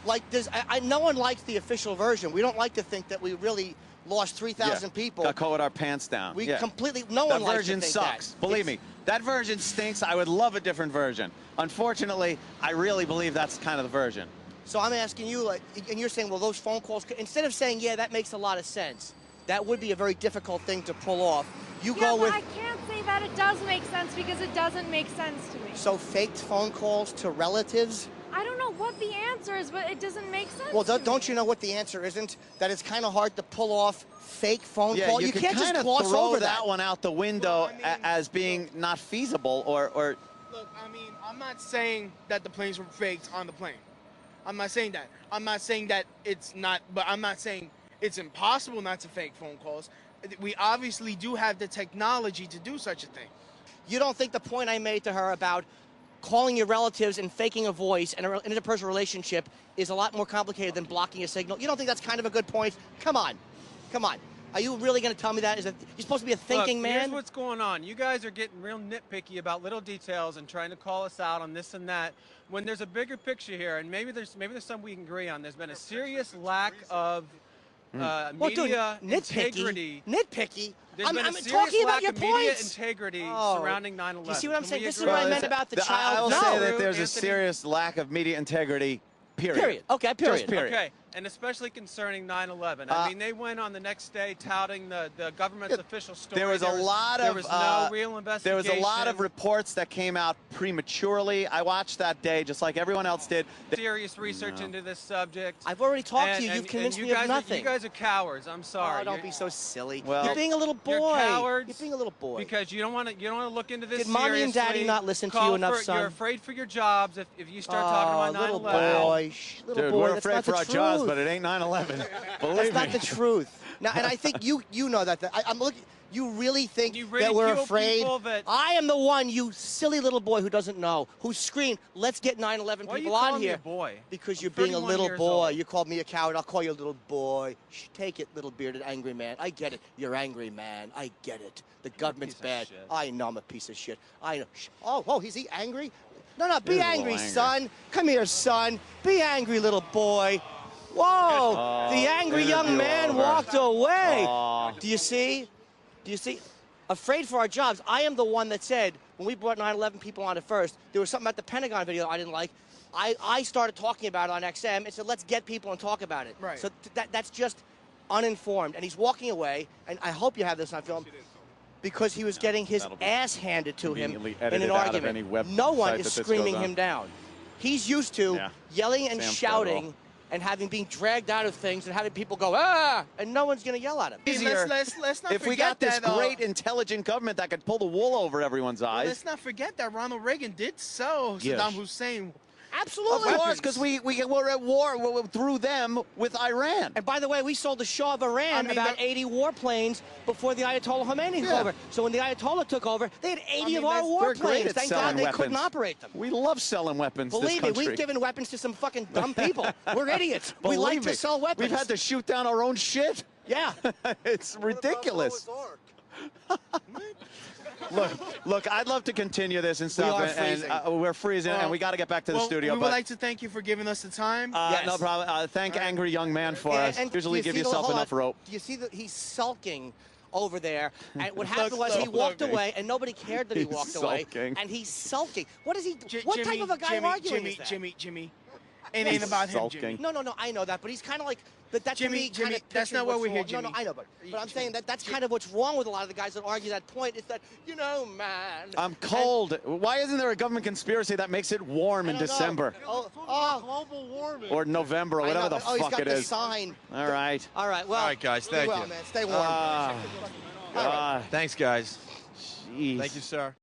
Like, no one likes the official version. We don't like to think that we really lost 3,000 people. Got caught with our pants down. We completely, no one likes to think that. Version sucks. That. Believe me, that version stinks. I would love a different version. Unfortunately, I really believe that's kind of the version. So I'm asking you, like, and you're saying, well, those phone calls, instead of saying, yeah, that makes a lot of sense, that would be a very difficult thing to pull off. You go with. I can't say that it does make sense because it doesn't make sense to me. So faked phone calls to relatives? I don't know what the answer is, but it doesn't make sense. Well, don't you know what the answer isn't? That it's kind of hard to pull off fake phone call. You can't just kind of gloss throw over that one out the window as being not feasible or. Look, I mean, I'm not saying that the planes were faked on the plane. I'm not saying that. I'm not saying that it's not, but I'm not saying it's impossible not to fake phone calls. We obviously do have the technology to do such a thing. You don't think the point I made to her about calling your relatives and faking a voice and an interpersonal relationship is a lot more complicated than blocking a signal? You don't think that's kind of a good point? Come on. Come on. Are you really going to tell me that? You're supposed to be a thinking man? Here's what's going on. You guys are getting real nitpicky about little details and trying to call us out on this and that, when there's a bigger picture here, and maybe there's something we can agree on. There's been a serious lack of media integrity. Nitpicky? I'm talking about your media points. integrity surrounding 9/11. You see what I'm saying? This is what I meant about the child. I will say that there's a serious lack of media integrity. Period. Okay, period. Just period. Okay, and especially concerning 9/11. I mean, they went on the next day touting the government's official story. There was a lot of there was no real investigation. There was a lot of reports that came out prematurely. I watched that day, just like everyone else did. Serious research into this subject. I've already talked to you. You've convinced me of nothing. You guys are cowards. I'm sorry. Oh, don't be so silly. Well, you're being a little boy. You're cowards. You're being a little boy. Because you don't want to look into this Did mommy and daddy not listen to you enough, son? You're afraid for your jobs if you start talking about 9/11. Little boy. Little boy. We're afraid for our jobs, but it ain't 9/11. Believe me. That's not the truth. Now, and I think you know that. I'm looking. You really think that we're afraid? I am the one, you silly little boy who doesn't know, who screamed, "Let's get 9/11 people on here." Me a boy? Because you're being a little boy. You called me a coward. I'll call you a little boy. Shh, take it, little bearded angry man. I get it. You're angry, man. I get it. The government's bad. I know I'm a piece of shit. I know. Oh, is he angry? No, be angry, son. Come here, son. Be angry, little boy. Whoa! The angry young man walked away. Do you see? Do you see? Afraid for our jobs. I am the one that said, when we brought 9/11 people on it first, there was something about the Pentagon video I didn't like. I started talking about it on XM and said, let's get people and talk about it. Right. So that's just uninformed. And he's walking away, and I hope you have this on film, because he was getting his ass handed to him in an argument. No one is screaming him down. He's used to yelling and shouting and being dragged out of things and having people go, ah, and no one's going to yell at him. Let's not if we got this that, great, intelligent government that could pull the wool over everyone's eyes. Let's not forget that Ronald Reagan did sell Saddam Hussein. Absolutely. Of course, because we were at war through them with Iran. And by the way, we sold the Shah of Iran about 80 warplanes before the Ayatollah Khomeini took over. So when the Ayatollah took over, they had 80 of our warplanes. Thank God they couldn't operate them. We love selling weapons. Believe me, we've given weapons to some fucking dumb people. We're idiots. We like to sell weapons. We've had to shoot down our own shit. Yeah. It's ridiculous. Look, I'd love to continue this and stuff. We're freezing, and we got to get back to the studio. We would like to thank you for giving us the time. Yes. No problem. Thank Angry Young Man for us. Usually give yourself enough rope. Do you see that he's sulking over there? And what happened was he walked away, and nobody cared that he walked away. And he's sulking. What is he? What type of a guy arguing is that? Jimmy. It ain't about him, Jimmy. No, I know that, but he's kind of like, that to me Jimmy, that's not what we're here, Jimmy. No, I know, but I'm saying that's kind of what's wrong with a lot of the guys that argue that point, is that, man. I'm cold. Why isn't there a government conspiracy that makes it warm in December? Global warming. Or November, or whatever the fuck it is. He's got the sign. All right. All right, well. All right, guys, thank you. Man. Stay warm. Thanks, guys. Jeez. Thank you, sir.